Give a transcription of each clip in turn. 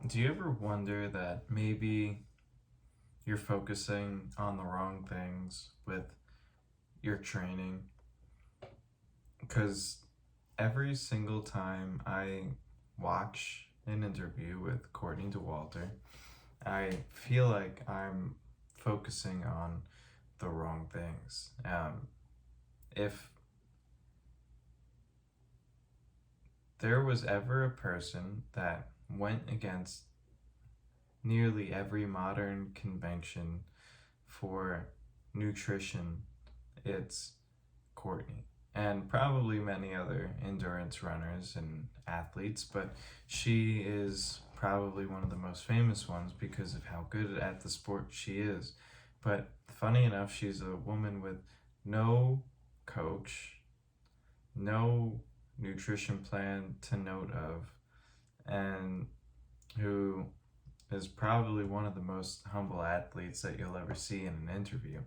Do you ever wonder that maybe you're focusing on the wrong things with your training? Because every single time I watch an interview with Courtney Dauwalter, I feel like I'm focusing on the wrong things. If there was ever a person that went against nearly every modern convention for nutrition, it's Courtney. And probably many other endurance runners and athletes, but she is probably one of the most famous ones because of how good at the sport she is. But funny enough, she's a woman with no coach, no nutrition plan to note of, and who is probably one of the most humble athletes that you'll ever see in an interview.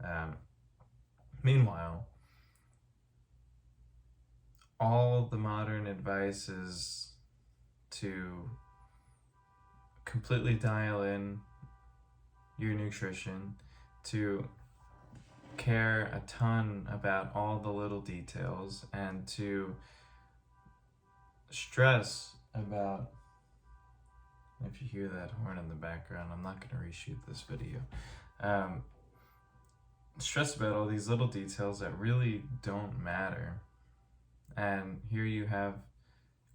Um, Meanwhile, all the modern advice is to completely dial in your nutrition, to care a ton about all the little details, and to stress about, if you hear that horn in the background, I'm not going to reshoot this video. Um, Stress about all these little details that really don't matter. And here you have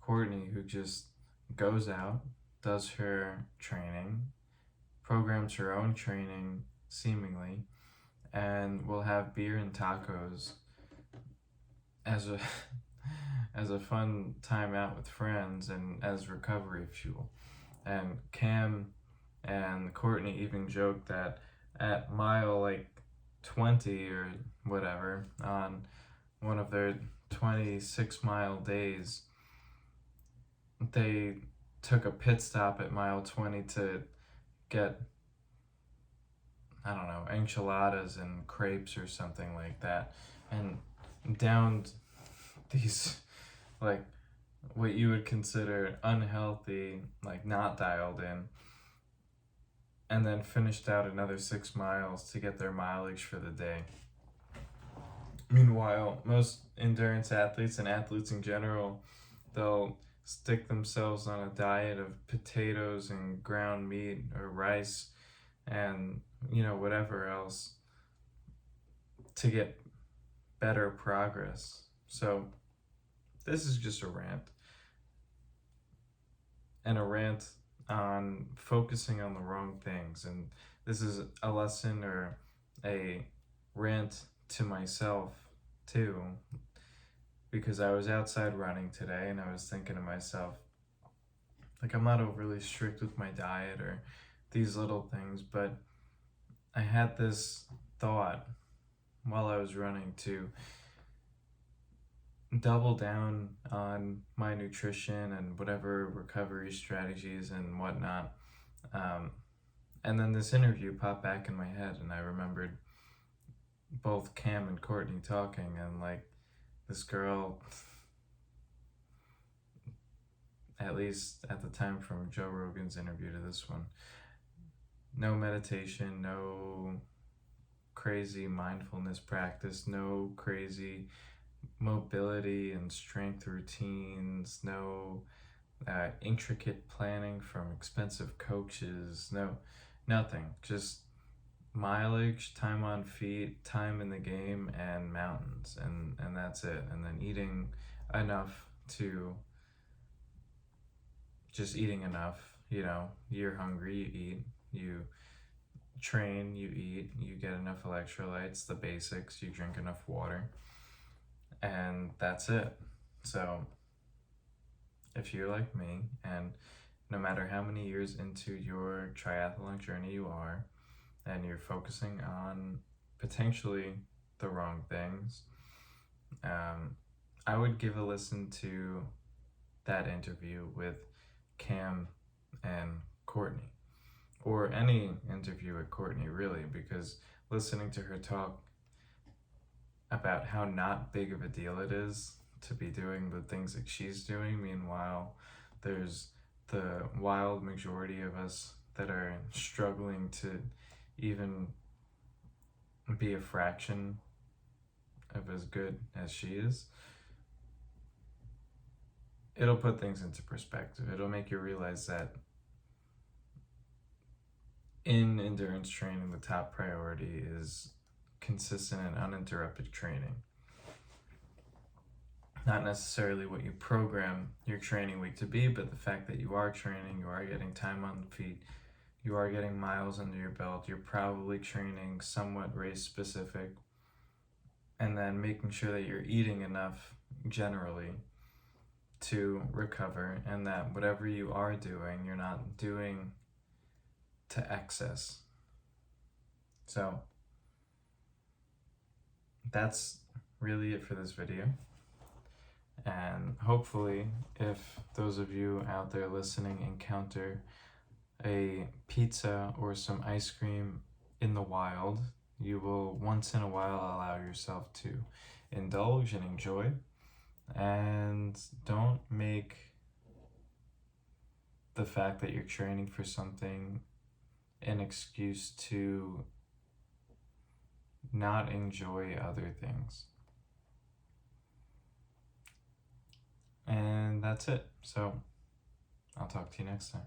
Courtney, who just goes out, does her training, programs her own training, seemingly, and will have beer and tacos as a as a fun time out with friends and as recovery fuel. And Cam and Courtney even joked that at mile 20 or whatever on one of their 26-mile days, they took a pit stop at mile 20 to get, I don't know, enchiladas and crepes or something like that, and downed these, like, what you would consider unhealthy, like not dialed in, and then finished out another 6 miles to get their mileage for the day. Meanwhile, most endurance athletes and athletes in general, they'll stick themselves on a diet of potatoes and ground meat or rice and, whatever else to get better progress. So, this is just a rant. And a rant on focusing on the wrong things. And this is a lesson or a rant to myself too, because I was outside running today and I was thinking to myself, like, I'm not overly strict with my diet or these little things, but I had this thought while I was running to double down on my nutrition and whatever recovery strategies and whatnot. And then this interview popped back in my head, and I remembered both Cam and Courtney talking, and like this girl, at least at the time from Joe Rogan's interview to this one, no meditation, no crazy mindfulness practice, no crazy mobility and strength routines, no intricate planning from expensive coaches, nothing, just mileage, time on feet, time in the game, and mountains, and that's it. And then eating enough to just eating enough, you're hungry, you eat, you train, you eat, you get enough electrolytes, the basics, you drink enough water, and that's it. So if you're like me, and no matter how many years into your triathlon journey you are, and you're focusing on potentially the wrong things, I would give a listen to that interview with Cam and Courtney, or any interview with Courtney, really, because listening to her talk about how not big of a deal it is to be doing the things that she's doing, meanwhile, there's the wild majority of us that are struggling to even be a fraction of as good as she is, it'll put things into perspective. It'll make you realize that in endurance training, the top priority is consistent and uninterrupted training. Not necessarily what you program your training week to be, but the fact that you are training, you are getting time on the feet, you are getting miles under your belt, you're probably training somewhat race specific, and then making sure that you're eating enough generally to recover, and that whatever you are doing, you're not doing to excess. So that's really it for this video. And hopefully, if those of you out there listening encounter a pizza or some ice cream in the wild, you will once in a while allow yourself to indulge and enjoy, and don't make the fact that you're training for something an excuse to not enjoy other things. And that's it. So I'll talk to you next time.